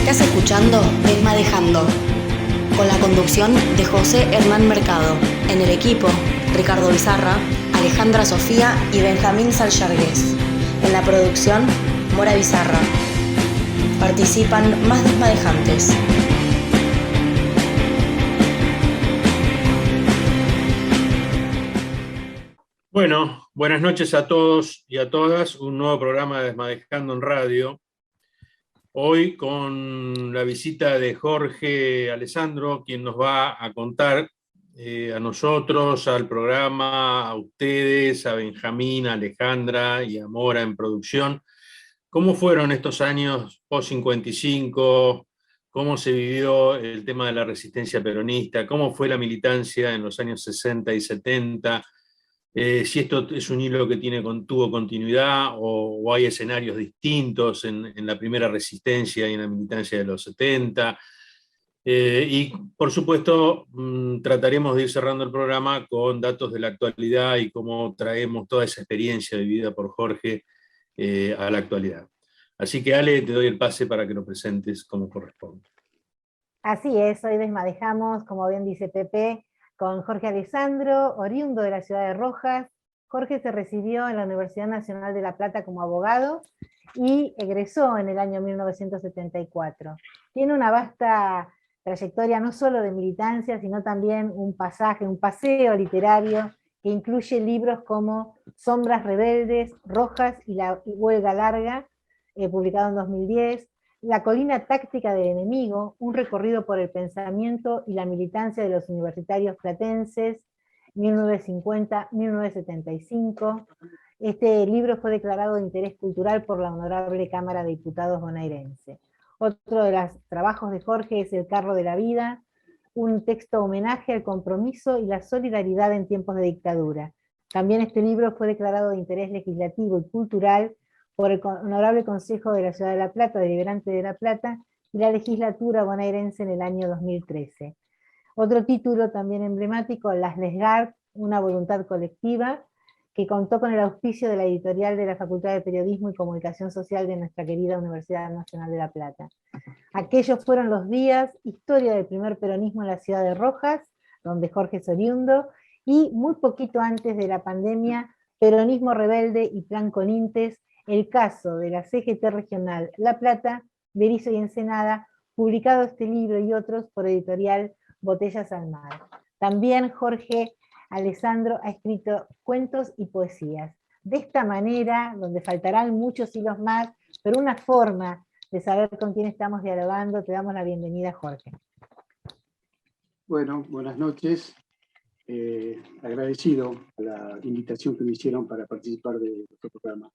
Estás escuchando Desmadejando, con la conducción de José Hernán Mercado. En el equipo, Ricardo Bizarra, Alejandra Sofía y Benjamín Sallargués. En la producción, Mora Bizarra. Participan más desmadejantes. Bueno, buenas noches a todos y a todas. Un nuevo programa de Desmadejando en Radio. Hoy con la visita de Jorge Alessandro, quien nos va a contar a nosotros, al programa, a ustedes, a Benjamín, a Alejandra y a Mora en producción, cómo fueron estos años post-55, cómo se vivió el tema de la resistencia peronista, cómo fue la militancia en los años 60 y 70, si esto es un hilo que tuvo continuidad o hay escenarios distintos en la primera resistencia y en la militancia de los 70. Y por supuesto trataremos de ir cerrando el programa con datos de la actualidad y cómo traemos toda esa experiencia vivida por Jorge a la actualidad. Así que Ale, te doy el pase para que lo presentes como corresponde. Así es, hoy desmadejamos, como bien dice Pepe, con Jorge Alessandro, oriundo de la ciudad de Rojas. Jorge se recibió en la Universidad Nacional de La Plata como abogado y egresó en el año 1974. Tiene una vasta trayectoria no solo de militancia, sino también un paseo literario que incluye libros como Sombras Rebeldes, Rojas y La Huelga Larga, publicado en 2010, La colina táctica del enemigo, un recorrido por el pensamiento y la militancia de los universitarios platenses, 1950-1975. Este libro fue declarado de interés cultural por la Honorable Cámara de Diputados bonaerense. Otro de los trabajos de Jorge es El carro de la vida, un texto homenaje al compromiso y la solidaridad en tiempos de dictadura. También este libro fue declarado de interés legislativo y cultural por el Honorable Consejo de la Ciudad de La Plata, Deliberante de La Plata, y la legislatura bonaerense en el año 2013. Otro título también emblemático, Las Lesgard, una voluntad colectiva, que contó con el auspicio de la editorial de la Facultad de Periodismo y Comunicación Social de nuestra querida Universidad Nacional de La Plata. Aquellos fueron los días, historia del primer peronismo en la ciudad de Rojas, donde Jorge es oriundo, y muy poquito antes de la pandemia, Peronismo Rebelde y Plan Conintes, el caso de la CGT regional La Plata, Berisso y Ensenada, publicado este libro y otros por editorial Botellas al Mar. También Jorge Alessandro ha escrito cuentos y poesías. De esta manera, donde faltarán muchos hilos más, pero una forma de saber con quién estamos dialogando, te damos la bienvenida, Jorge. Bueno, buenas noches. Agradecido a la invitación que me hicieron para participar de este programa.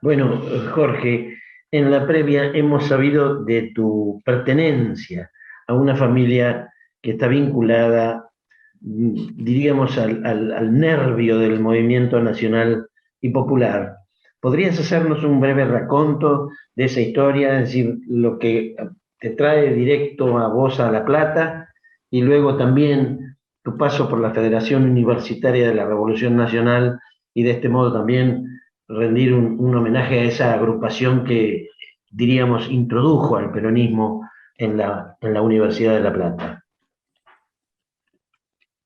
Bueno, Jorge, en la previa hemos sabido de tu pertenencia a una familia que está vinculada, diríamos, al nervio del movimiento nacional y popular. ¿Podrías hacernos un breve raconto de esa historia, es decir, lo que te trae directo a vos a La Plata, y luego también tu paso por la Federación Universitaria de la Revolución Nacional, y de este modo también rendir un homenaje a esa agrupación que, diríamos, introdujo al peronismo en la Universidad de La Plata?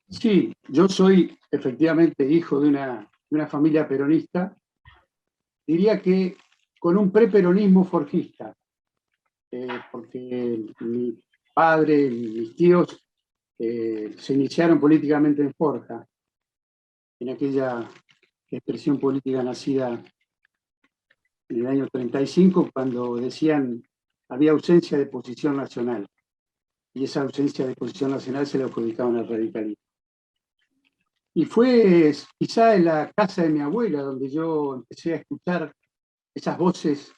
Sí, yo soy efectivamente hijo de una familia peronista, diría que con un preperonismo forjista, porque mi padre y mis tíos se iniciaron políticamente en Forja, en aquella expresión política nacida en el año 35, cuando decían había ausencia de posición nacional, y esa ausencia de posición nacional se le adjudicaban al radicalismo. Y fue quizá en la casa de mi abuela donde yo empecé a escuchar esas voces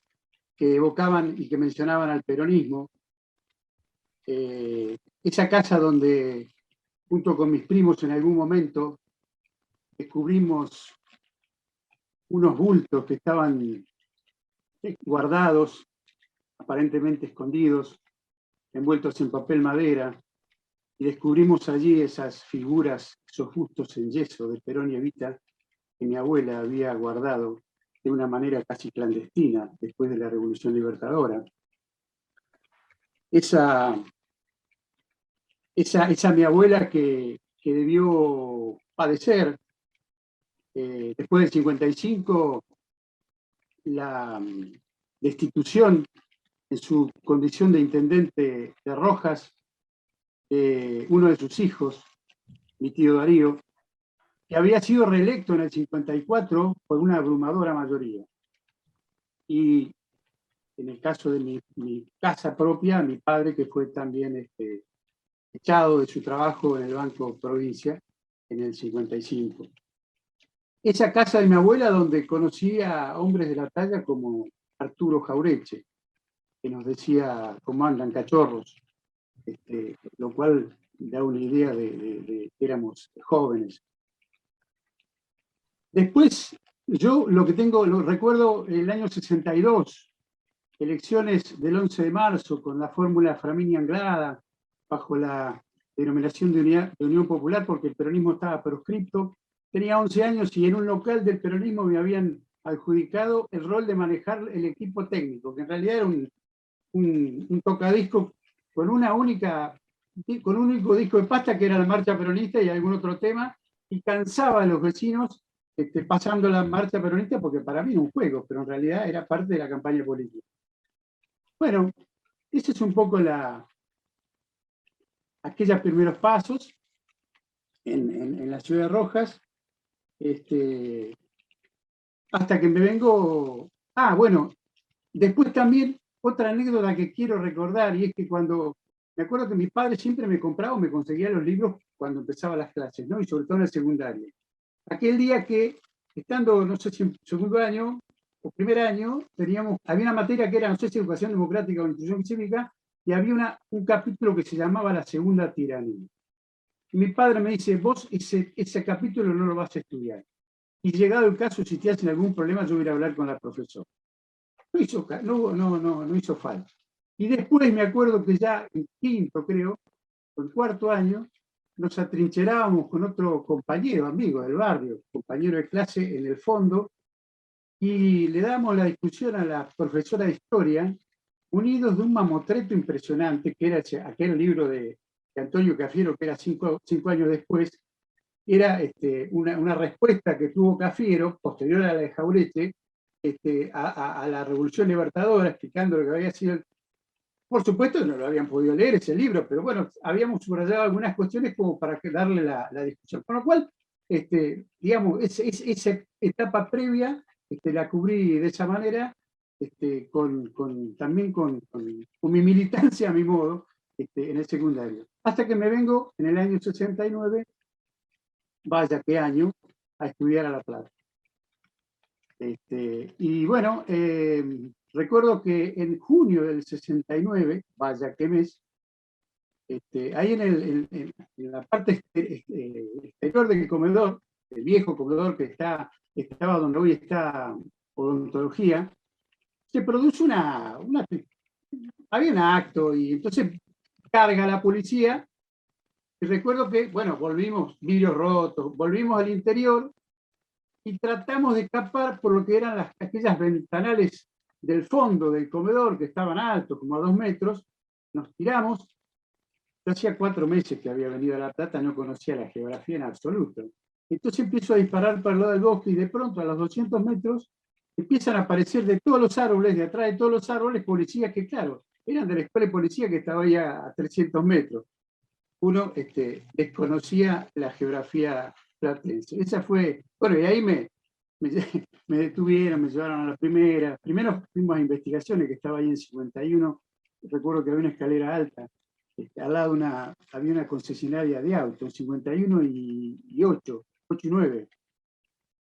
que evocaban y que mencionaban al peronismo. Esa casa donde, junto con mis primos, en algún momento descubrimos unos bultos que estaban guardados, aparentemente escondidos, envueltos en papel madera, y descubrimos allí esas figuras, esos bustos en yeso de Perón y Evita que mi abuela había guardado de una manera casi clandestina después de la Revolución Libertadora. Esa mi abuela que debió padecer después del 55 la destitución en su condición de intendente de Rojas, uno de sus hijos, mi tío Darío, que había sido reelecto en el 54 por una abrumadora mayoría. Y en el caso de mi casa propia, mi padre, que fue también echado de su trabajo en el Banco Provincia en el 55. Esa casa de mi abuela donde conocí a hombres de la talla como Arturo Jaureche, que nos decía cómo andan cachorros, lo cual da una idea de que éramos jóvenes. Después, yo lo recuerdo el año 62, elecciones del 11 de marzo con la fórmula Framini-Anglada, bajo la denominación de Unión Popular, porque el peronismo estaba proscripto. Tenía 11 años y en un local del peronismo me habían adjudicado el rol de manejar el equipo técnico, que en realidad era un tocadisco con un único disco de pasta, que era la marcha peronista y algún otro tema, y cansaba a los vecinos pasando la marcha peronista, porque para mí era un juego, pero en realidad era parte de la campaña política. Bueno, ese es un poco aquellos primeros pasos en la ciudad de Rojas, hasta que me vengo... Ah, bueno, después también otra anécdota que quiero recordar, y es que me acuerdo que mis padres siempre me compraban o me conseguían los libros cuando empezaba las clases, ¿no? Y sobre todo en el secundario. Aquel día que, estando, no sé si en segundo año o primer año, había una materia que era, no sé si educación democrática o instrucción cívica, y había un capítulo que se llamaba La Segunda Tiranía. Y mi padre me dice, vos ese capítulo no lo vas a estudiar. Y llegado el caso, si te hacen algún problema, yo voy a hablar con la profesora. No hizo falta. Y después me acuerdo que ya en quinto, creo, o en cuarto año, nos atrincherábamos con otro compañero, amigo del barrio, compañero de clase en el fondo, y le damos la discusión a la profesora de historia, unidos de un mamotreto impresionante, que era aquel libro de Antonio Cafiero, que era cinco años después. Era una respuesta que tuvo Cafiero, posterior a la de Jaureche, a la Revolución Libertadora, explicando lo que había sido. Por supuesto no lo habían podido leer ese libro, pero bueno, habíamos subrayado algunas cuestiones como para darle la discusión. Con lo cual, digamos, esa etapa previa la cubrí de esa manera, también con mi militancia a mi modo, en el secundario. Hasta que me vengo en el año 69, vaya qué año, a estudiar a La Plata. Y bueno, recuerdo que en junio del 69, vaya qué mes, ahí en la parte exterior del comedor, el viejo comedor que estaba donde hoy está odontología, se produce había un acto y entonces carga la policía. Y recuerdo que, bueno, volvimos, vidrios rotos, volvimos al interior y tratamos de escapar por lo que eran aquellas ventanales del fondo del comedor, que estaban altos, como a 2 metros. Nos tiramos. Yo hacía 4 meses que había venido a La Plata, no conocía la geografía en absoluto. Entonces empiezo a disparar para el lado del bosque y de pronto a los 200 metros empiezan a aparecer de todos los árboles, de atrás de todos los árboles, policías que, claro, eran de la escuela de policía que estaba ahí a 300 metros. Uno desconocía la geografía platense. Esa fue, bueno, y ahí me detuvieron, me llevaron a la primera. Primero fuimos a investigaciones, que estaba ahí en 51. Recuerdo que había una escalera alta. Al lado había una concesionaria de autos, en 51 y 8 y 9.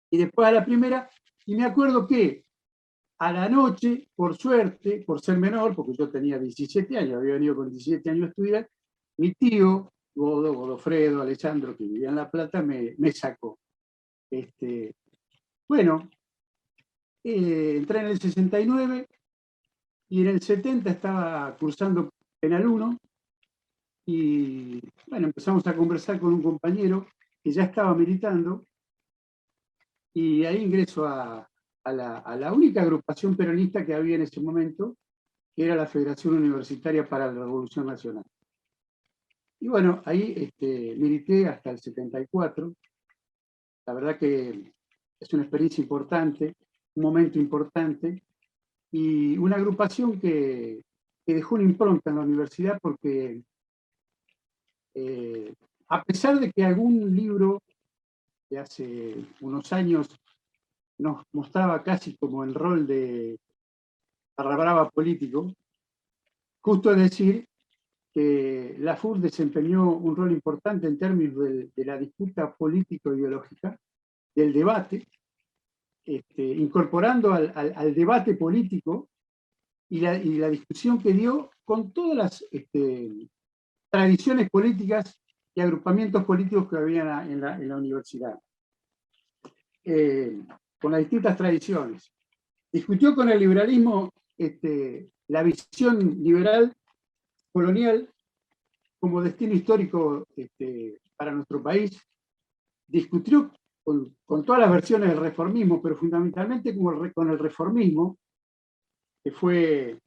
Y después a la primera, y me acuerdo que a la noche, por suerte, por ser menor, porque yo tenía 17 años, había venido con 17 años a estudiar, mi tío, Godofredo, Alessandro, que vivía en La Plata, me sacó. Bueno, entré en el 69 y en el 70 estaba cursando Penal 1 y bueno, empezamos a conversar con un compañero que ya estaba militando y ahí ingreso a a la única agrupación peronista que había en ese momento, que era la Federación Universitaria para la Revolución Nacional. Y bueno, ahí milité hasta el 74. La verdad que es una experiencia importante, un momento importante, y una agrupación que dejó una impronta en la universidad porque a pesar de que algún libro de hace unos años nos mostraba casi como el rol de barra brava político, justo es decir que la FUR desempeñó un rol importante en términos de la disputa político-ideológica, del debate, incorporando al debate político y la discusión que dio con todas las tradiciones políticas y agrupamientos políticos que había en la universidad, con las distintas tradiciones. Discutió con el liberalismo la visión liberal colonial como destino histórico para nuestro país, discutió con todas las versiones del reformismo, pero fundamentalmente con el reformismo, que fue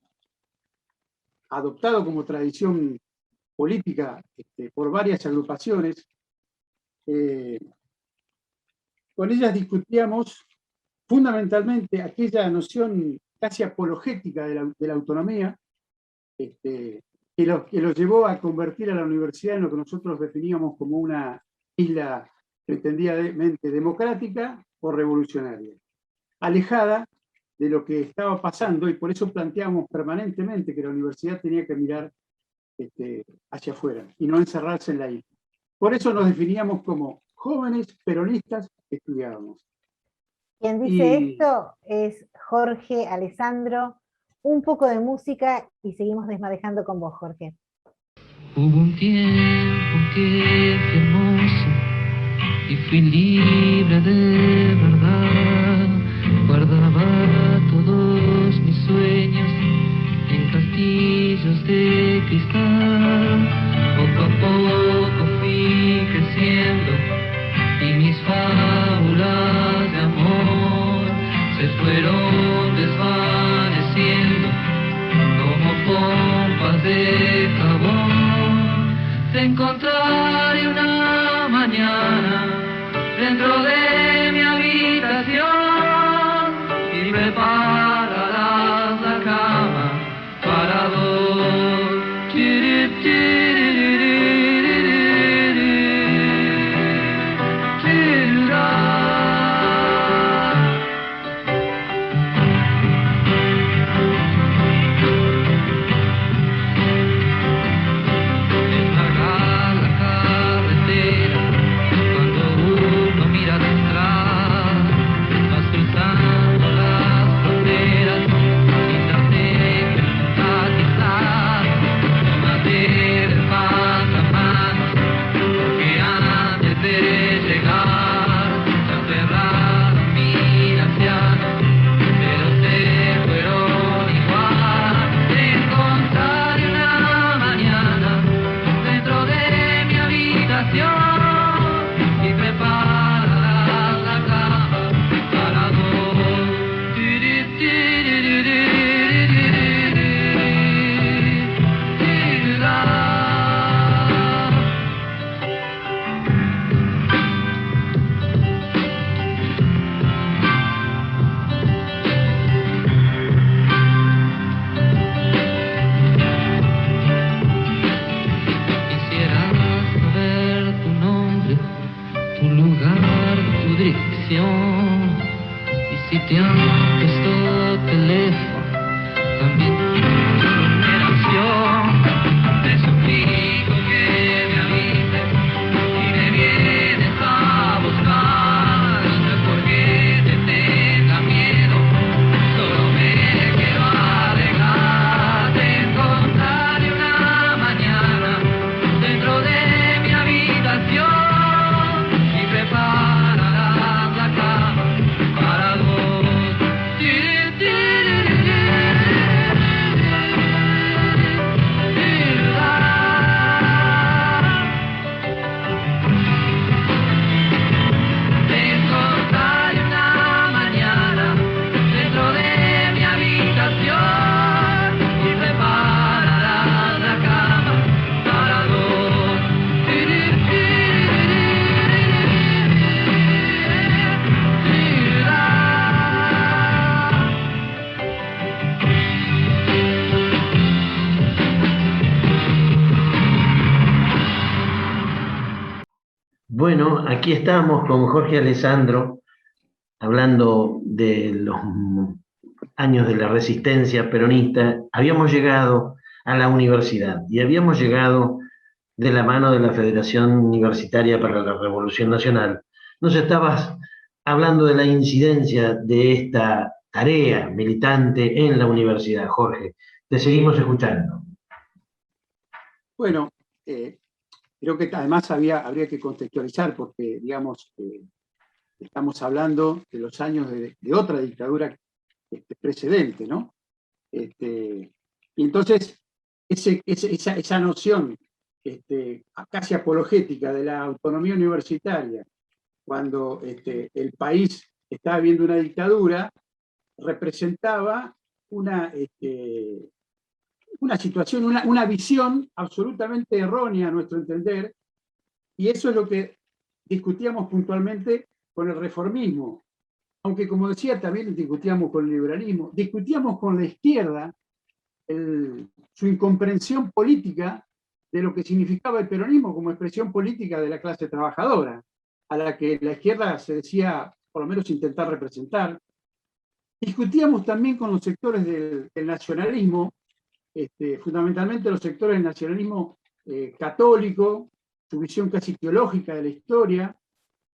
adoptado como tradición política por varias agrupaciones. Con ellas discutíamos fundamentalmente aquella noción casi apologética de la autonomía, que los llevó a convertir a la universidad en lo que nosotros definíamos como una isla pretendidamente democrática o revolucionaria, alejada de lo que estaba pasando, y por eso planteamos permanentemente que la universidad tenía que mirar hacia afuera y no encerrarse en la isla. Por eso nos definíamos como jóvenes peronistas que estudiábamos. Quien dice esto es Jorge Alessandro. Un poco de música y seguimos desmadejando con vos, Jorge. Hubo un tiempo que fui hermoso y fui libre de verdad. Guardaba todos mis sueños en castillos de cristal. Poco a poco fui creciendo y mis fábulas de amor se fueron desvaneciendo como pompas de jabón. Te encontraré una mañana dentro de mi habitación y prepararás la cama para dos. aquí estamos con Jorge Alessandro, hablando de los años de la resistencia peronista. Habíamos llegado a la universidad y habíamos llegado de la mano de la Federación Universitaria para la Revolución Nacional. Nos estabas hablando de la incidencia de esta tarea militante en la universidad, Jorge. Te seguimos escuchando. Bueno, creo que además habría que contextualizar porque, digamos, estamos hablando de los años de otra dictadura precedente, ¿no? Y entonces, esa noción casi apologética de la autonomía universitaria, cuando el país estaba viviendo una dictadura, representaba una situación, una visión absolutamente errónea a nuestro entender, y eso es lo que discutíamos puntualmente con el reformismo, aunque como decía también discutíamos con el liberalismo, discutíamos con la izquierda su incomprensión política de lo que significaba el peronismo como expresión política de la clase trabajadora, a la que la izquierda se decía, por lo menos intentar representar. Discutíamos también con los sectores del nacionalismo, fundamentalmente los sectores del nacionalismo católico, su visión casi teológica de la historia,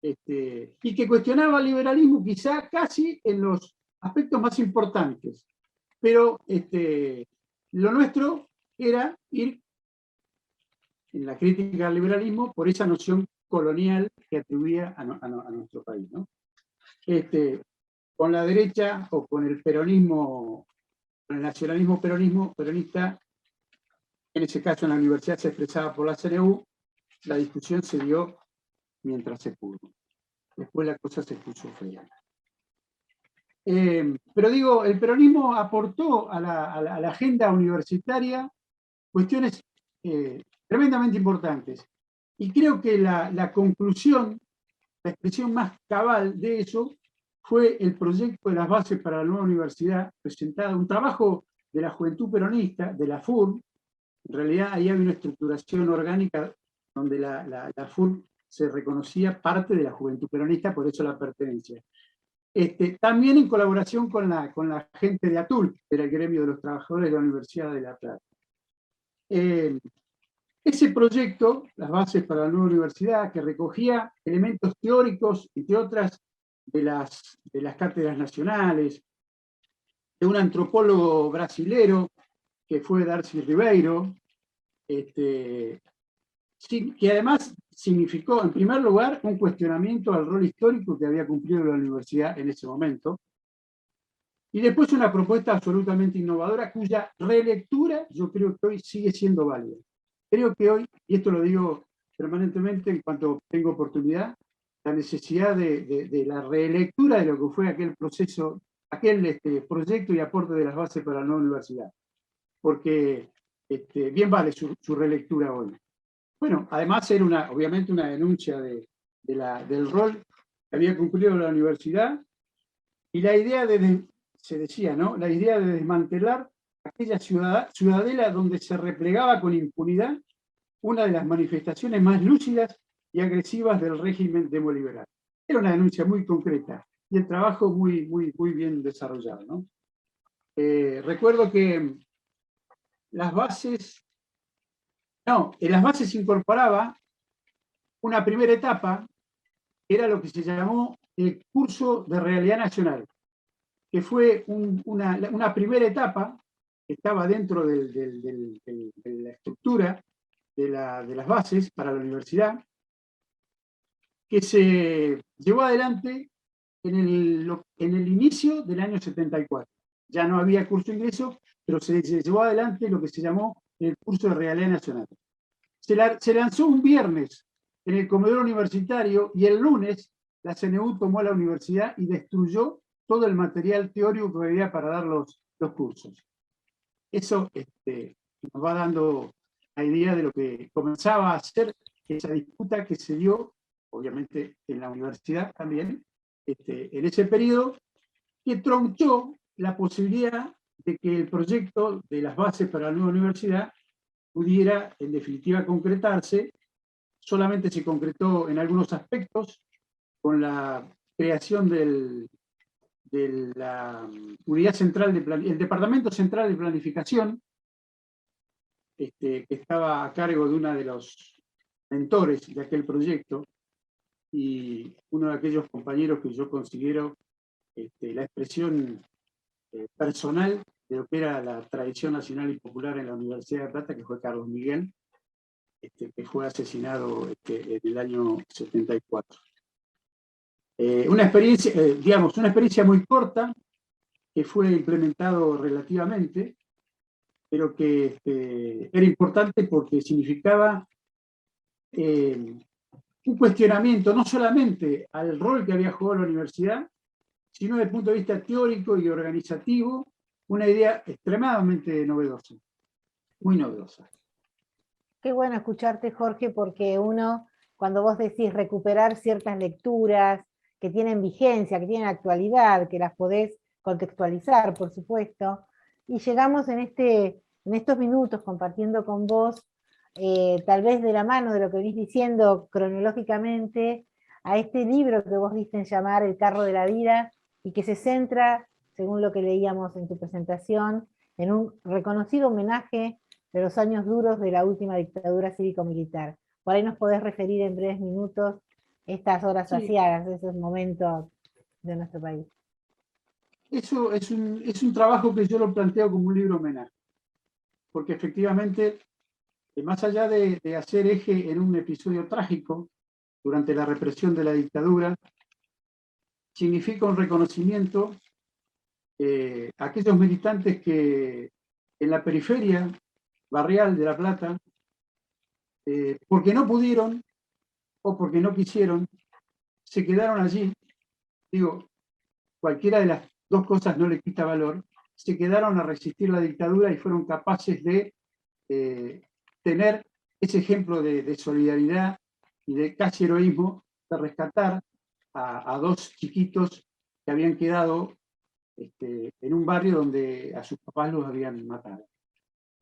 y que cuestionaba el liberalismo quizá casi en los aspectos más importantes. Pero lo nuestro era ir en la crítica al liberalismo por esa noción colonial que atribuía a nuestro país, ¿no? Con la derecha o con el peronismo, con el nacionalismo peronista, en ese caso en la universidad se expresaba por la CNU, la discusión se dio mientras se pudo. Después la cosa se puso fea. Pero digo, el peronismo aportó a la agenda universitaria cuestiones tremendamente importantes. Y creo que la conclusión, la expresión más cabal de eso, fue el proyecto de las bases para la nueva universidad, presentado, un trabajo de la Juventud Peronista, de la FURB. En realidad ahí había una estructuración orgánica donde la FURB se reconocía parte de la Juventud Peronista, por eso la pertenencia. También en colaboración con la gente de ATUL, que era el gremio de los trabajadores de la Universidad de La Plata. Ese proyecto, las bases para la nueva universidad, que recogía elementos teóricos, entre otras, de las cátedras nacionales, de un antropólogo brasilero, que fue Darcy Ribeiro, que además significó, en primer lugar, un cuestionamiento al rol histórico que había cumplido la universidad en ese momento, y después una propuesta absolutamente innovadora, cuya relectura yo creo que hoy sigue siendo válida. Creo que hoy, y esto lo digo permanentemente en cuanto tengo oportunidad, la necesidad de la relectura de lo que fue aquel proceso, aquel proyecto y aporte de las bases para la nueva universidad. Porque bien vale su relectura hoy. Bueno, además era obviamente una denuncia del rol que había cumplido la universidad y la idea se decía, ¿no? La idea de desmantelar aquella ciudadela donde se replegaba con impunidad una de las manifestaciones más lúcidas y agresivas del régimen demoliberal. Era una denuncia muy concreta y el trabajo muy bien desarrollado, ¿no? Recuerdo que en las bases incorporaba una primera etapa, que era lo que se llamó el curso de realidad nacional, que fue una primera etapa que estaba dentro de la estructura de las bases para la universidad, que se llevó adelante en el inicio del año 74. Ya no había curso de ingreso, pero se llevó adelante lo que se llamó el curso de realidad nacional. Se lanzó un viernes en el comedor universitario y el lunes la CNU tomó la universidad y destruyó todo el material teórico que había para dar los cursos. Eso nos va dando la idea de lo que comenzaba a ser esa disputa que se dio, obviamente en la universidad también, en ese periodo, que tronchó la posibilidad de que el proyecto de las bases para la nueva universidad pudiera, en definitiva, concretarse, solamente se concretó en algunos aspectos con la creación de la unidad central el Departamento Central de Planificación, que estaba a cargo de uno de los mentores de aquel proyecto, y uno de aquellos compañeros que yo considero la expresión personal de lo que era la tradición nacional y popular en la Universidad de La Plata, que fue Carlos Miguel, que fue asesinado en el año 74. Una experiencia muy corta, que fue implementado relativamente, pero que era importante porque significaba un cuestionamiento no solamente al rol que había jugado la universidad, sino desde el punto de vista teórico y organizativo, una idea extremadamente novedosa, muy novedosa. Qué bueno escucharte, Jorge, porque uno, cuando vos decís recuperar ciertas lecturas que tienen vigencia, que tienen actualidad, que las podés contextualizar, por supuesto, y llegamos en estos minutos compartiendo con vos, tal vez de la mano de lo que venís diciendo cronológicamente, a este libro que vos diste en llamar El carro de la vida, y que se centra, según lo que leíamos en tu presentación, en un reconocido homenaje de los años duros de la última dictadura cívico-militar. Por ahí nos podés referir en breves minutos estas horas aciagas, esos momentos de nuestro país. Eso es un trabajo que yo lo planteo como un libro homenaje, porque efectivamente, más allá de hacer eje en un episodio trágico durante la represión de la dictadura, significa un reconocimiento a aquellos militantes que en la periferia barrial de La Plata, porque no pudieron o porque no quisieron, se quedaron allí. Digo, cualquiera de las dos cosas no le quita valor, se quedaron a resistir la dictadura y fueron capaces de tener ese ejemplo de solidaridad y de casi heroísmo, de rescatar a dos chiquitos que habían quedado en un barrio donde a sus papás los habían matado.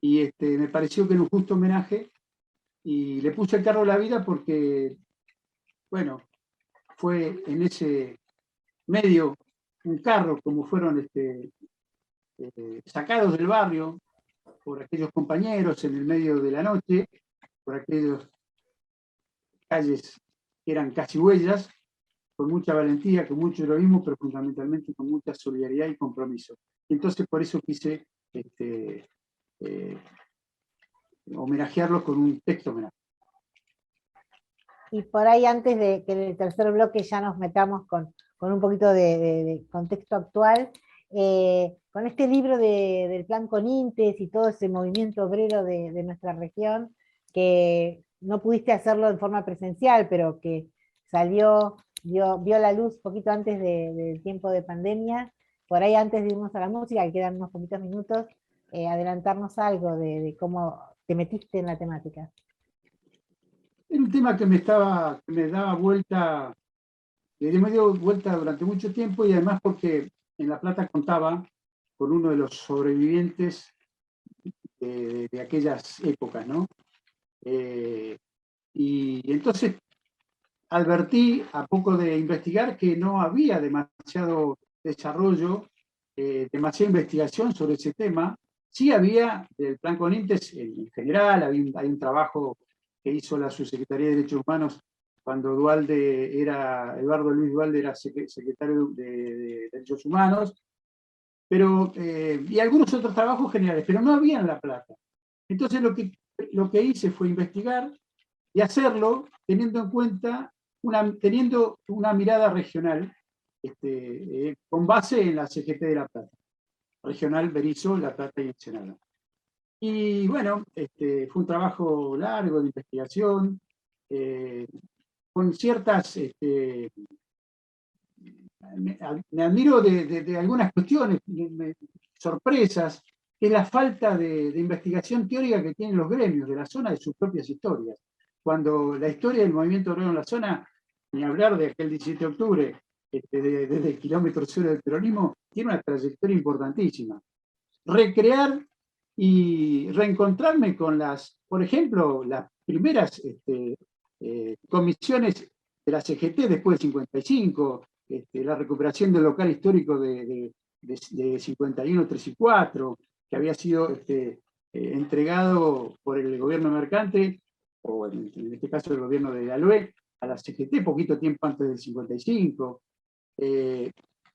Y me pareció que era un justo homenaje, y le puse El carro de la vida porque, bueno, fue en ese medio un carro, como fueron sacados del barrio por aquellos compañeros en el medio de la noche, por aquellas calles que eran casi huellas, con mucha valentía, con mucho heroísmo, pero fundamentalmente con mucha solidaridad y compromiso. Entonces por eso quise homenajearlos con un texto homenaje. Y por ahí, antes de que en el tercer bloque ya nos metamos con un poquito de contexto actual, con este libro del Plan Conintes y todo ese movimiento obrero de nuestra región, que no pudiste hacerlo en forma presencial, pero que salió, vio la luz poquito antes del tiempo de pandemia. Por ahí, antes de irnos a la música, que quedan unos poquitos minutos, adelantarnos algo de cómo te metiste en la temática. Era un tema que me daba vuelta, que me dio vuelta durante mucho tiempo, y además porque en La Plata contaba con uno de los sobrevivientes de aquellas épocas, ¿no? Y entonces advertí, a poco de investigar, que no había demasiado desarrollo, demasiada investigación sobre ese tema. Sí había del Plan Conintes en general, hay un trabajo que hizo la Subsecretaría de Derechos Humanos cuando Eduardo Luis Duhalde era secretario de Derechos Humanos, y algunos otros trabajos generales, pero no había en La Plata. Entonces lo que hice fue investigar y hacerlo teniendo en cuenta, teniendo una mirada regional, con base en la CGT de La Plata, regional Berisso, La Plata y Ensenada. Y bueno, fue un trabajo largo de investigación, con ciertas... me admiro de algunas cuestiones, sorpresas, que es la falta de investigación teórica que tienen los gremios de la zona de sus propias historias. Cuando la historia del movimiento obrero en la zona, ni hablar de aquel 17 de octubre, desde el kilómetro cero del peronismo, tiene una trayectoria importantísima. Recrear y reencontrarme con por ejemplo, las primeras comisiones de la CGT después del 55, la recuperación del local histórico de 51, 3 y 4, que había sido entregado por el gobierno mercante, o en este caso el gobierno de la LUE, a la CGT poquito tiempo antes del 55,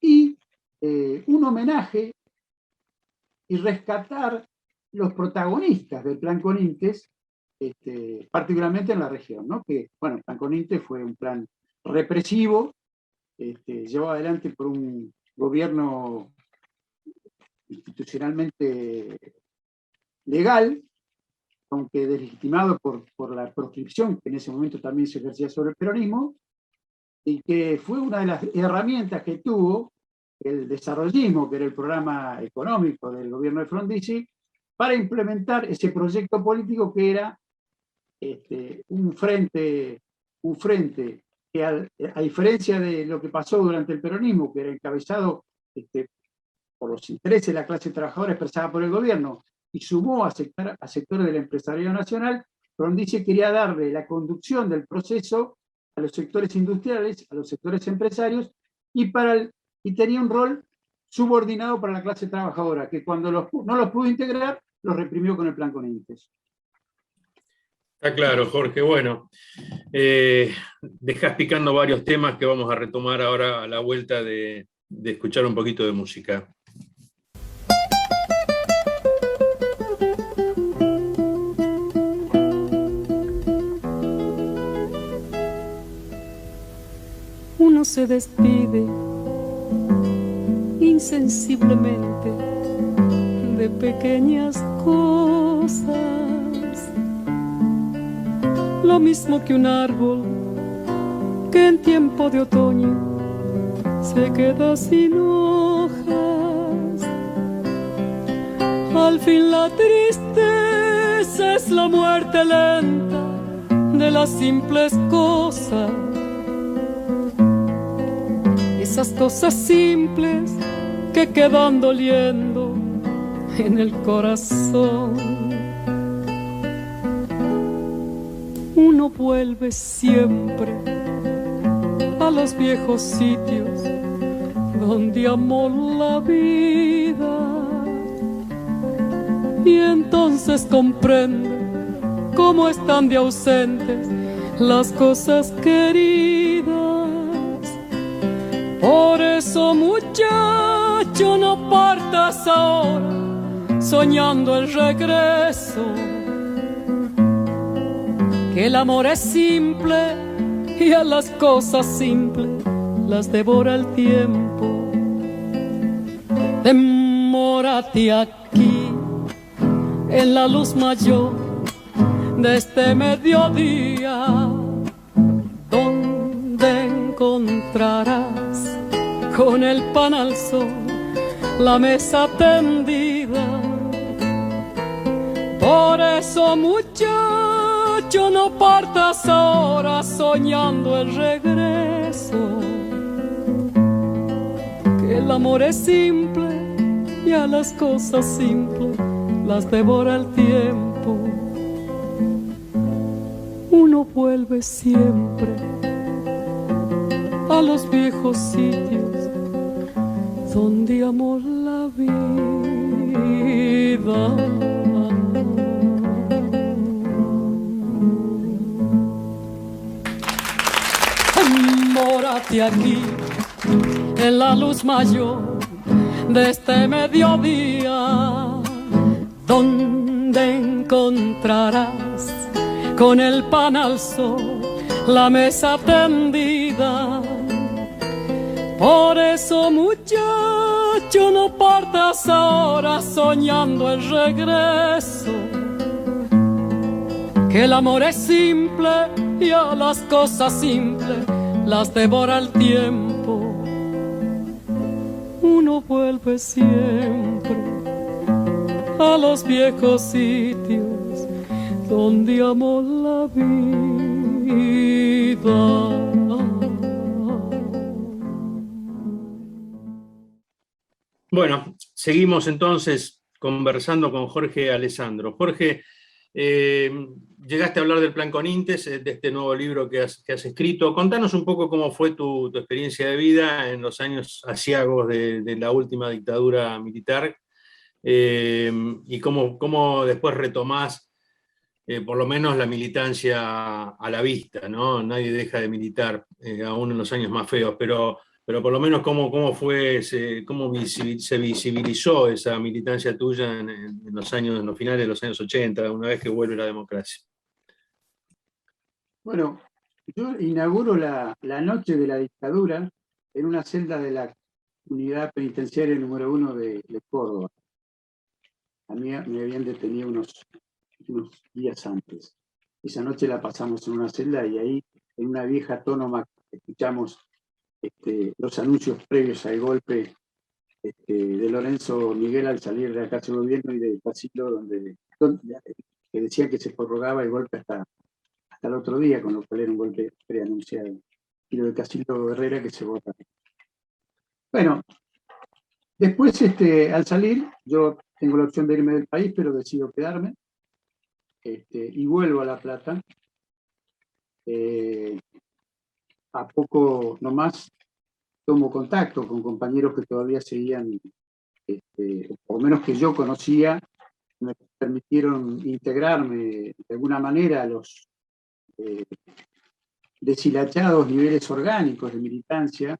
y un homenaje y rescatar los protagonistas del Plan Conintes, particularmente en la región, ¿no? Que, bueno, el Plan Conintes fue un plan represivo, llevado adelante por un gobierno institucionalmente legal, aunque deslegitimado por la proscripción que en ese momento también se ejercía sobre el peronismo, y que fue una de las herramientas que tuvo el desarrollismo, que era el programa económico del gobierno de Frondizi, para implementar ese proyecto político que era un frente que a diferencia de lo que pasó durante el peronismo, que era encabezado por los intereses de la clase trabajadora expresada por el gobierno, y sumó a sectores del empresariado nacional, Frondizi quería darle la conducción del proceso a los sectores industriales, a los sectores empresarios, y tenía un rol subordinado para la clase trabajadora, que cuando no los pudo integrar, los reprimió con el Plan Conintes. Está claro, Jorge. Bueno, dejás picando varios temas que vamos a retomar ahora a la vuelta de escuchar un poquito de música. Uno se despide insensiblemente de pequeñas cosas, lo mismo que un árbol que en tiempo de otoño se queda sin hojas. Al fin la tristeza es la muerte lenta de las simples cosas. Esas cosas simples que quedan doliendo en el corazón. Uno vuelve siempre a los viejos sitios donde amó la vida, y entonces comprende cómo están de ausentes las cosas queridas. Por eso, muchacho, no partas ahora soñando el regreso, que el amor es simple y a las cosas simples las devora el tiempo. Demórate aquí en la luz mayor de este mediodía, donde encontrarás con el pan al sol la mesa tendida. Por eso, muchacho, no partas ahora soñando el regreso, que el amor es simple y a las cosas simples las devora el tiempo. Uno vuelve siempre a los viejos sitios donde amó la vida. Mórate aquí en la luz mayor de este mediodía, donde encontrarás con el pan al sol la mesa tendida. Por eso, muchacho, no partas ahora soñando el regreso, que el amor es simple y a las cosas simples las devora el tiempo. Uno vuelve siempre a los viejos sitios donde amó la vida. Bueno, seguimos entonces conversando con Jorge Alessandro. Jorge, Llegaste a hablar del Plan Conintes, de este nuevo libro que has escrito. Contanos un poco cómo fue tu experiencia de vida en los años aciagos de la última dictadura militar, y cómo después retomás por lo menos la militancia a la vista, ¿no? Nadie deja de militar, aún en los años más feos, pero por lo menos cómo se visibilizó esa militancia tuya en los finales de los años 80, una vez que vuelve la democracia. Bueno, yo inauguro la noche de la dictadura en una celda de la unidad penitenciaria número 1 de Córdoba. A mí me habían detenido unos días antes. Esa noche la pasamos en una celda y ahí, en una vieja autónoma, escuchamos los anuncios previos al golpe de Lorenzo Miguel al salir de la Casa de Gobierno y del Casildo, que decían que se prorrogaba el golpe hasta el otro día, con lo cual era un golpe preanunciado. Y lo de Casildo Herrera que se vota. Bueno, después, al salir, yo tengo la opción de irme del país, pero decido quedarme, y vuelvo a La Plata. A poco nomás tomo contacto con compañeros que todavía seguían, por lo menos que yo conocía, me permitieron integrarme de alguna manera a los deshilachados niveles orgánicos de militancia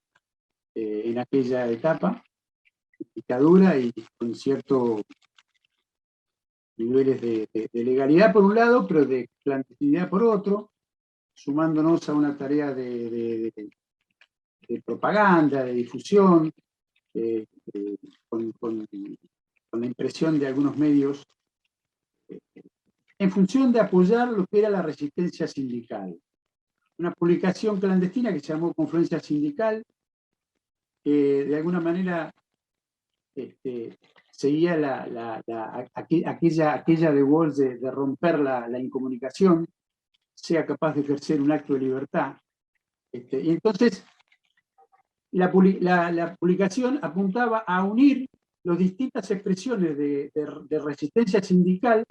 en aquella etapa, dictadura, y con ciertos niveles de legalidad por un lado, pero de clandestinidad por otro, sumándonos a una tarea de propaganda, de difusión, con la impresión de algunos medios, en función de apoyar lo que era la resistencia sindical. Una publicación clandestina que se llamó Confluencia Sindical, que de alguna manera seguía aquella de Walsh de romper la incomunicación, sea capaz de ejercer un acto de libertad. Y entonces la publicación apuntaba a unir las distintas expresiones de resistencia sindical,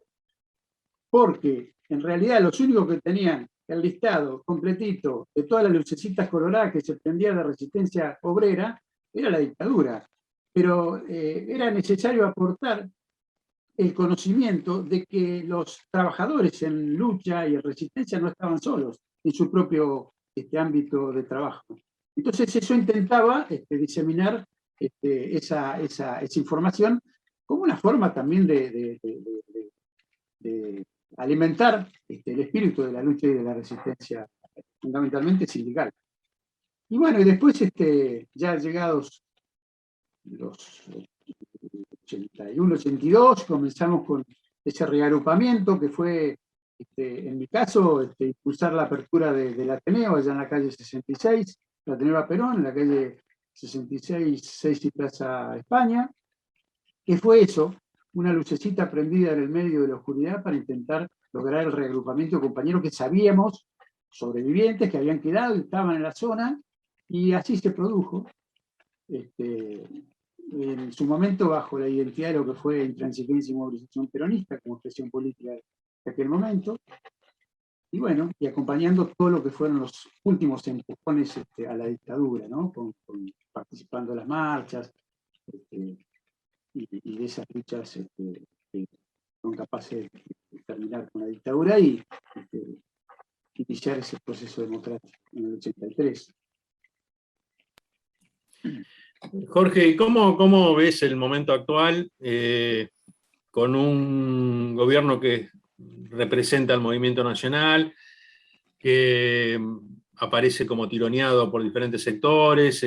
porque en realidad los únicos que tenían el listado completito de todas las lucecitas coloradas que se prendía de resistencia obrera era la dictadura. Pero era necesario aportar el conocimiento de que los trabajadores en lucha y en resistencia no estaban solos en su propio ámbito de trabajo. Entonces eso intentaba diseminar esa información como una forma también de alimentar el espíritu de la lucha y de la resistencia, fundamentalmente sindical. Y bueno, y después, ya llegados los 81, 82, comenzamos con ese reagrupamiento que fue, en mi caso, impulsar la apertura del Ateneo, allá en la calle 66, el Ateneo Perón, en la calle 66, 6 y Plaza España, que fue eso, una lucecita prendida en el medio de la oscuridad para intentar lograr el reagrupamiento de compañeros que sabíamos, sobrevivientes, que habían quedado y estaban en la zona, y así se produjo. En su momento bajo la identidad de lo que fue Intransigencia y Movilización Peronista como expresión política de aquel momento, y bueno, y acompañando todo lo que fueron los últimos empujones a la dictadura, ¿no? Participando en las marchas, y de esas luchas que son capaces de terminar con la dictadura y iniciar ese proceso democrático en el 83. Jorge, ¿cómo ves el momento actual con un gobierno que representa al movimiento nacional, que aparece como tironeado por diferentes sectores,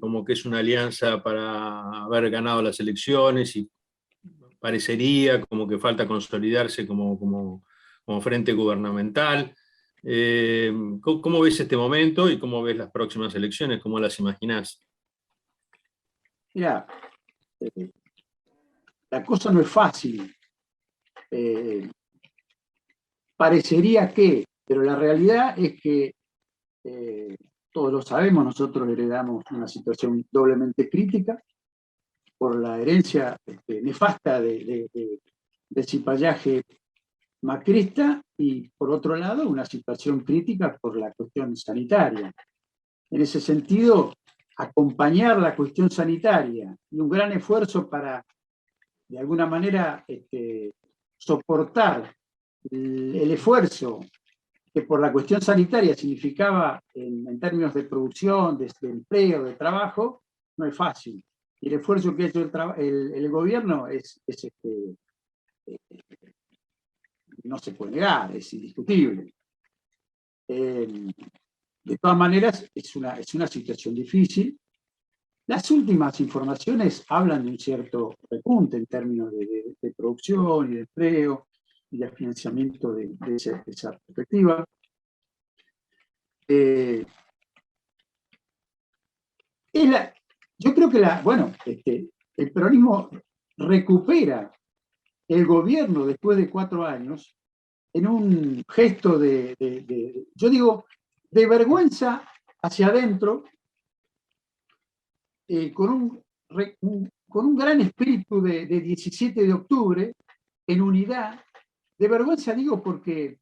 como que es una alianza para haber ganado las elecciones y parecería como que falta consolidarse como frente gubernamental? ¿Cómo ves este momento y cómo ves las próximas elecciones? ¿Cómo las imaginás? Mira, la cosa no es fácil. Parecería que, pero la realidad es que todos lo sabemos, nosotros heredamos una situación doblemente crítica por la herencia nefasta de cipallaje macrista y, por otro lado, una situación crítica por la cuestión sanitaria. En ese sentido, acompañar la cuestión sanitaria y un gran esfuerzo para, de alguna manera, soportar el esfuerzo que por la cuestión sanitaria significaba en términos de producción, de empleo, de trabajo, no es fácil. Y el esfuerzo que ha hecho el gobierno no se puede negar, es indiscutible. De todas maneras, es una situación difícil. Las últimas informaciones hablan de un cierto repunte en términos de producción y de empleo y de financiamiento de esa perspectiva. Yo creo que el peronismo recupera el gobierno después de 4 años en un gesto yo digo, de vergüenza hacia adentro, con un gran espíritu de 17 de octubre, en unidad. De vergüenza digo porque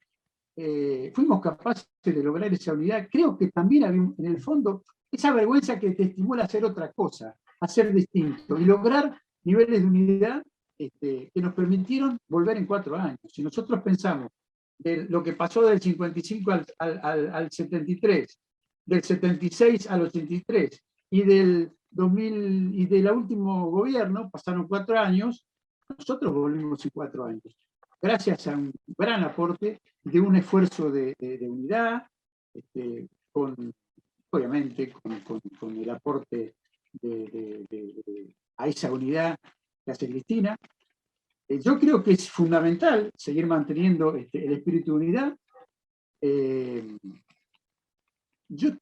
fuimos capaces de lograr esa unidad. Creo que también había en el fondo esa vergüenza que te estimula a hacer otra cosa, a ser distinto y lograr niveles de unidad que nos permitieron volver en 4 años. Si nosotros pensamos de lo que pasó del 55 al 73, del 76 al 83 y del 2000 y del último gobierno, pasaron 4 años, nosotros volvimos en 4 años. Gracias a un gran aporte de un esfuerzo de unidad, obviamente con el aporte a esa unidad que hace Cristina. Yo creo que es fundamental seguir manteniendo el espíritu de unidad. Yo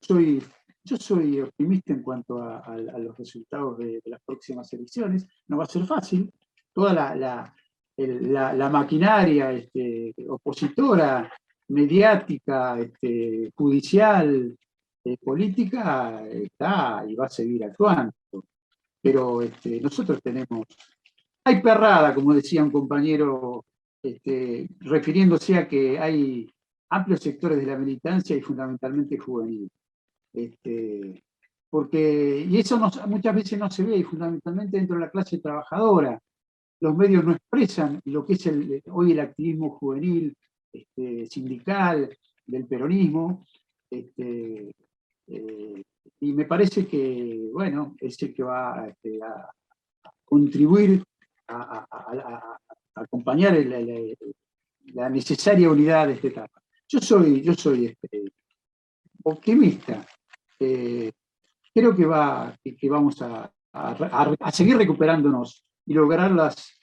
soy optimista en cuanto a los resultados de las próximas elecciones. No va a ser fácil. Toda la maquinaria opositora, mediática, judicial, política, está y va a seguir actuando. Pero nosotros tenemos... Hay perrada, como decía un compañero, refiriéndose a que hay amplios sectores de la militancia y fundamentalmente juvenil. Y eso muchas veces no se ve, y fundamentalmente dentro de la clase trabajadora. Los medios no expresan lo que es hoy el activismo juvenil, sindical, del peronismo, y me parece que, bueno, es el que va a contribuir a acompañar la necesaria unidad de esta etapa. Yo soy optimista. Creo que vamos a seguir recuperándonos y lograr las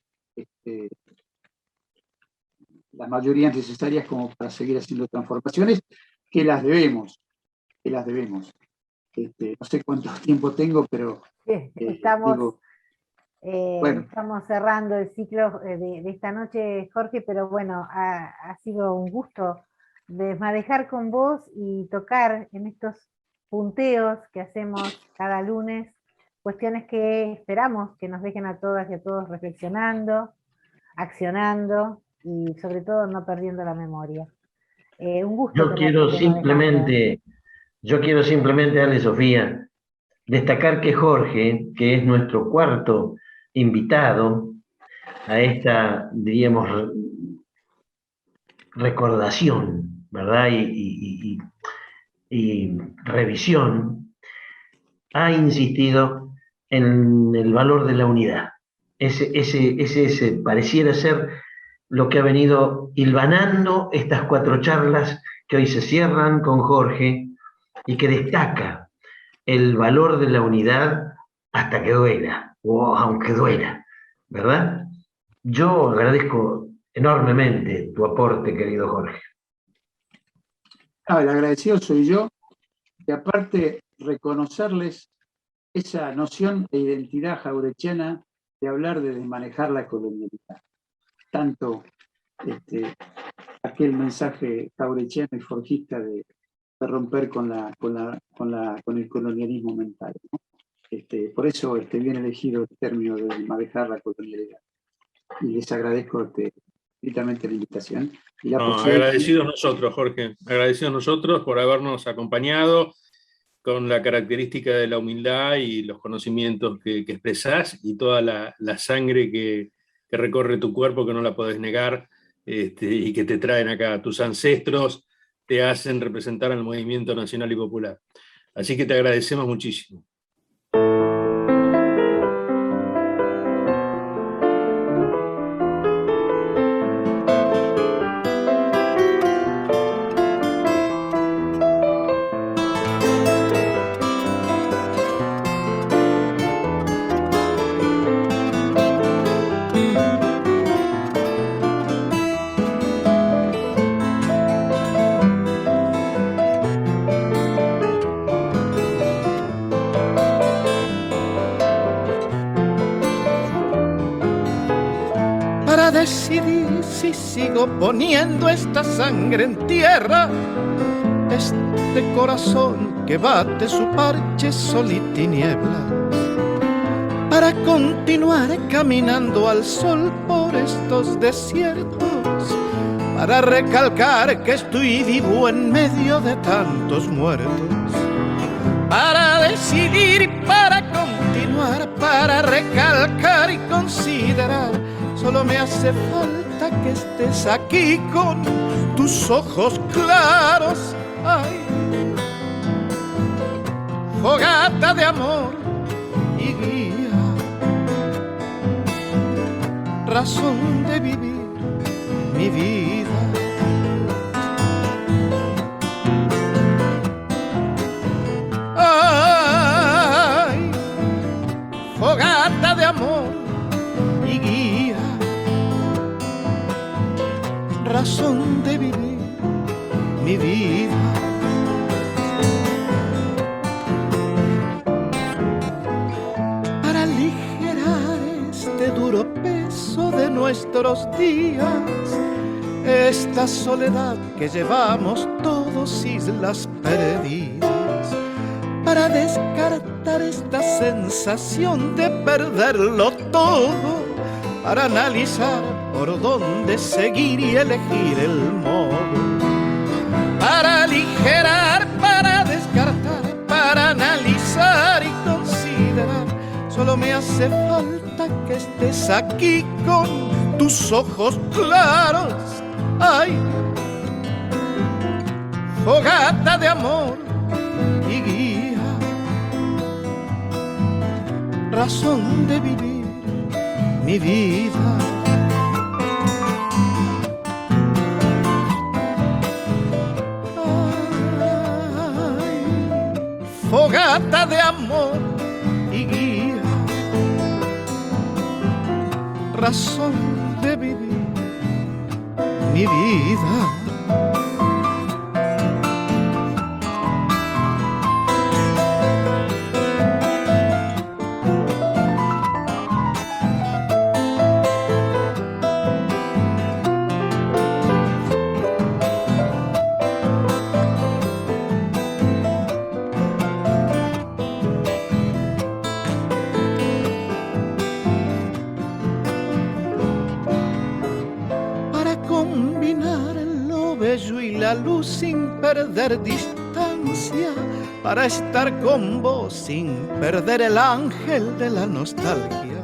mayorías necesarias como para seguir haciendo transformaciones que las debemos. No sé cuánto tiempo tengo, pero estamos bueno. Estamos cerrando el ciclo de esta noche, Jorge, pero bueno, ha sido un gusto desmadejar con vos y tocar en estos punteos que hacemos cada lunes, cuestiones que esperamos que nos dejen a todas y a todos reflexionando, accionando y sobre todo no perdiendo la memoria. Un gusto. Yo quiero simplemente, Ale Sofía, destacar que Jorge, que es nuestro cuarto invitado a esta, diríamos, recordación, ¿verdad? Y revisión, ha insistido en el valor de la unidad. Ese pareciera ser lo que ha venido hilvanando estas 4 charlas que hoy se cierran con Jorge y que destaca el valor de la unidad hasta que duela, o aunque duela, ¿verdad? Yo agradezco enormemente tu aporte, querido Jorge. El agradecido soy yo, y aparte reconocerles esa noción de identidad jaurechiana de hablar de desmanejar la colonialidad. Tanto aquel mensaje jaurechiano y forjista de romper con el colonialismo mental, ¿no? Por eso bien elegido el término de desmanejar la colonialidad. Y les agradezco gratuitamente la invitación. Y la No, posibilidad. agradecidos nosotros, Jorge, agradecidos nosotros por habernos acompañado con la característica de la humildad y los conocimientos que expresás y toda la sangre que recorre tu cuerpo, que no la podés negar, y que te traen acá. Tus ancestros te hacen representar al movimiento nacional y popular. Así que te agradecemos muchísimo. Decidir si sigo poniendo esta sangre en tierra, este corazón que bate su parche sol y tiniebla, para continuar caminando al sol por estos desiertos, para recalcar que estoy vivo en medio de tantos muertos, para decidir y para continuar, para recalcar y considerar. Solo me hace falta que estés aquí con tus ojos claros. Ay, fogata de amor y guía, razón de vivir mi vida. Ay, fogata de amor y guía, razón de vivir mi vida. Para aligerar este duro peso de nuestros días, esta soledad que llevamos todos, islas perdidas, para descartar esta sensación de perderlo todo, para analizar por dónde seguir y elegir el modo, para aligerar, para descartar, para analizar y considerar. Solo me hace falta que estés aquí con tus ojos claros. Ay, fogata de amor y guía, razón de vivir mi vida. Ay, fogata de amor y guía, razón de vivir mi vida. La luz sin perder distancia, para estar con vos sin perder el ángel de la nostalgia,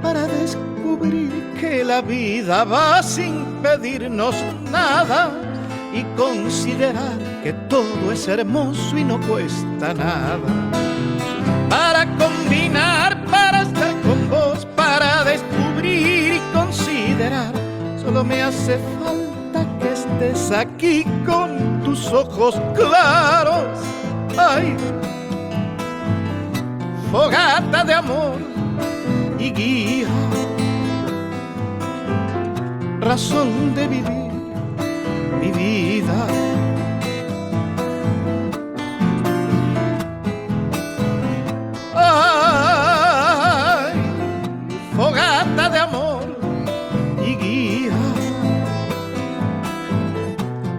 para descubrir que la vida va sin pedirnos nada y considerar que todo es hermoso y no cuesta nada, para combinar, para estar con vos, para descubrir y considerar. Solo me hace falta que estés aquí con tus ojos claros. Ay, fogata de amor y guía, razón de vivir mi vida. Ay, fogata de amor y guía,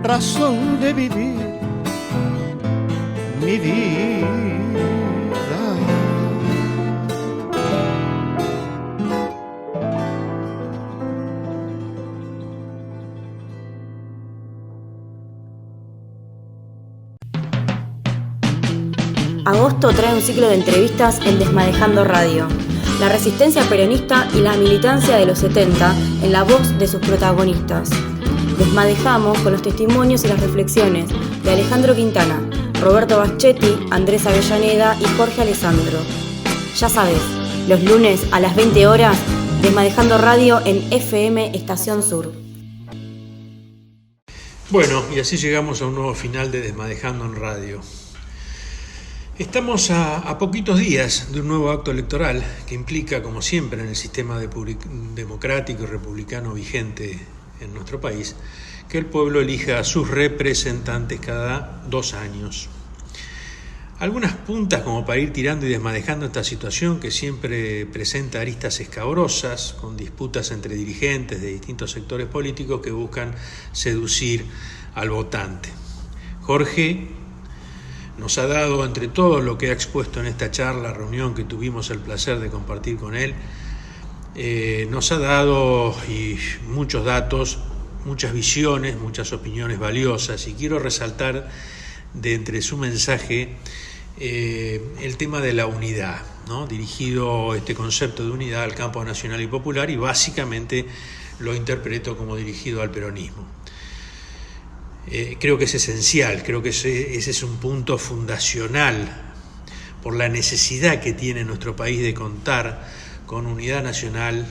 razón de vivir mi vida. agosto trae un ciclo de entrevistas en Desmadejando Radio. La resistencia peronista y la militancia de los 70 en la voz de sus protagonistas. Desmadejamos con los testimonios y las reflexiones de Alejandro Quintana, Roberto Baschetti, Andrés Avellaneda y Jorge Alessandro. Ya sabes, los lunes a las 20 horas, Desmadejando Radio en FM Estación Sur. Bueno, y así llegamos a un nuevo final de Desmadejando en Radio. Estamos a poquitos días de un nuevo acto electoral que implica, como siempre en el sistema democrático y republicano vigente en nuestro país, que el pueblo elija a sus representantes cada 2 años. Algunas puntas como para ir tirando y desmadejando esta situación que siempre presenta aristas escabrosas, con disputas entre dirigentes de distintos sectores políticos que buscan seducir al votante. Jorge nos ha dado, entre todo lo que ha expuesto en esta charla, reunión que tuvimos el placer de compartir con él, nos ha dado muchos datos, muchas visiones, muchas opiniones valiosas, y quiero resaltar de entre su mensaje el tema de la unidad, ¿no? Dirigido este concepto de unidad al campo nacional y popular, y básicamente lo interpreto como dirigido al peronismo. Creo que es esencial, creo que ese es un punto fundacional por la necesidad que tiene nuestro país de contar con unidad nacional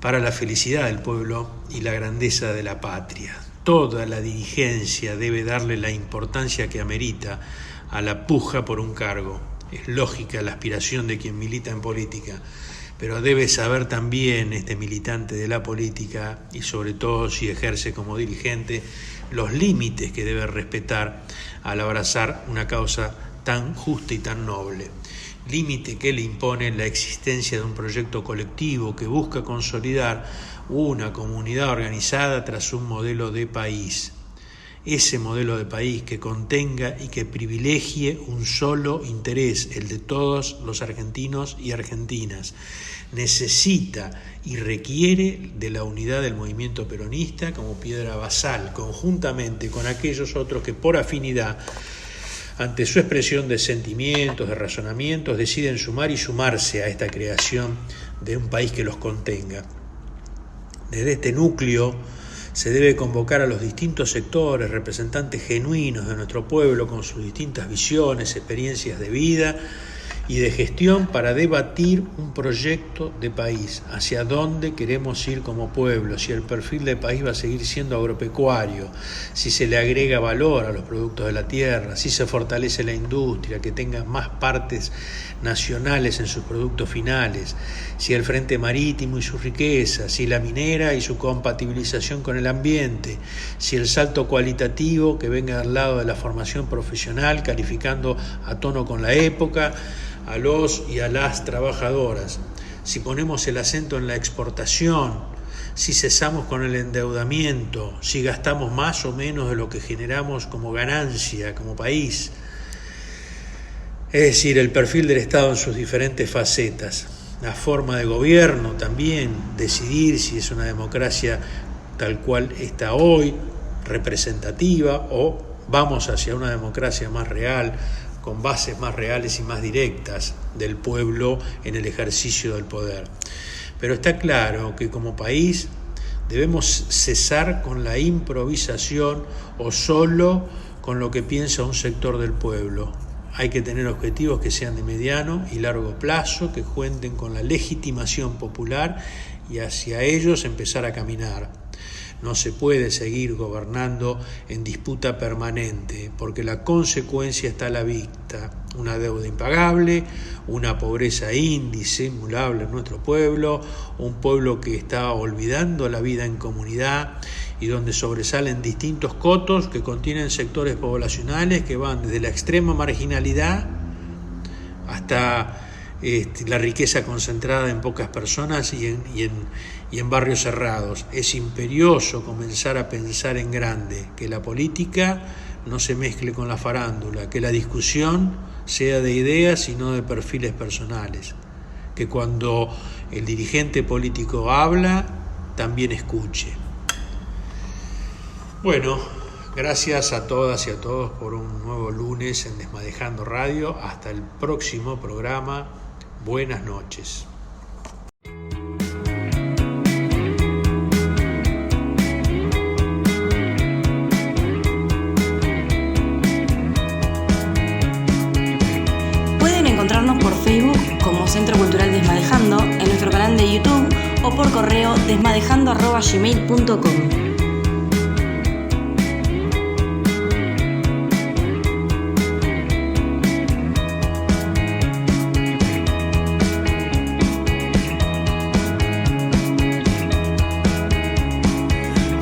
para la felicidad del pueblo y la grandeza de la patria. Toda la dirigencia debe darle la importancia que amerita a la puja por un cargo. Es lógica la aspiración de quien milita en política, pero debe saber también este militante de la política, y sobre todo si ejerce como dirigente, los límites que debe respetar al abrazar una causa tan justa y tan noble. Límite que le impone la existencia de un proyecto colectivo que busca consolidar una comunidad organizada tras un modelo de país. Ese modelo de país que contenga y que privilegie un solo interés, el de todos los argentinos y argentinas. Necesita y requiere de la unidad del movimiento peronista como piedra basal, conjuntamente con aquellos otros que por afinidad, ante su expresión de sentimientos, de razonamientos, deciden sumar y sumarse a esta creación de un país que los contenga. Desde este núcleo se debe convocar a los distintos sectores, representantes genuinos de nuestro pueblo con sus distintas visiones, experiencias de vida y de gestión para debatir un proyecto de país, hacia dónde queremos ir como pueblo, si el perfil del país va a seguir siendo agropecuario, si se le agrega valor a los productos de la tierra, si se fortalece la industria, que tenga más partes nacionales en sus productos finales, si el frente marítimo y sus riquezas, si la minera y su compatibilización con el ambiente, si el salto cualitativo que venga al lado de la formación profesional, calificando a tono con la época a los y a las trabajadoras, si ponemos el acento en la exportación, si cesamos con el endeudamiento, si gastamos más o menos de lo que generamos como ganancia, como país. Es decir, el perfil del Estado en sus diferentes facetas, la forma de gobierno también, decidir si es una democracia tal cual está hoy, representativa, o vamos hacia una democracia más real, con bases más reales y más directas del pueblo en el ejercicio del poder. Pero está claro que como país debemos cesar con la improvisación o solo con lo que piensa un sector del pueblo. Hay que tener objetivos que sean de mediano y largo plazo, que cuenten con la legitimación popular y hacia ellos empezar a caminar. No se puede seguir gobernando en disputa permanente, porque la consecuencia está a la vista. Una deuda impagable, una pobreza indisimulable en nuestro pueblo, un pueblo que está olvidando la vida en comunidad y donde sobresalen distintos cotos que contienen sectores poblacionales que van desde la extrema marginalidad hasta la riqueza concentrada en pocas personas y en barrios cerrados. Es imperioso comenzar a pensar en grande, que la política no se mezcle con la farándula, que la discusión sea de ideas y no de perfiles personales, que cuando el dirigente político habla, también escuche. Bueno, Gracias a todas y a todos por un nuevo lunes en Desmadejando Radio. Hasta el próximo programa. Buenas noches. Pueden encontrarnos por Facebook como Centro Cultural Desmadejando, en nuestro canal de YouTube o por correo desmadejando@gmail.com.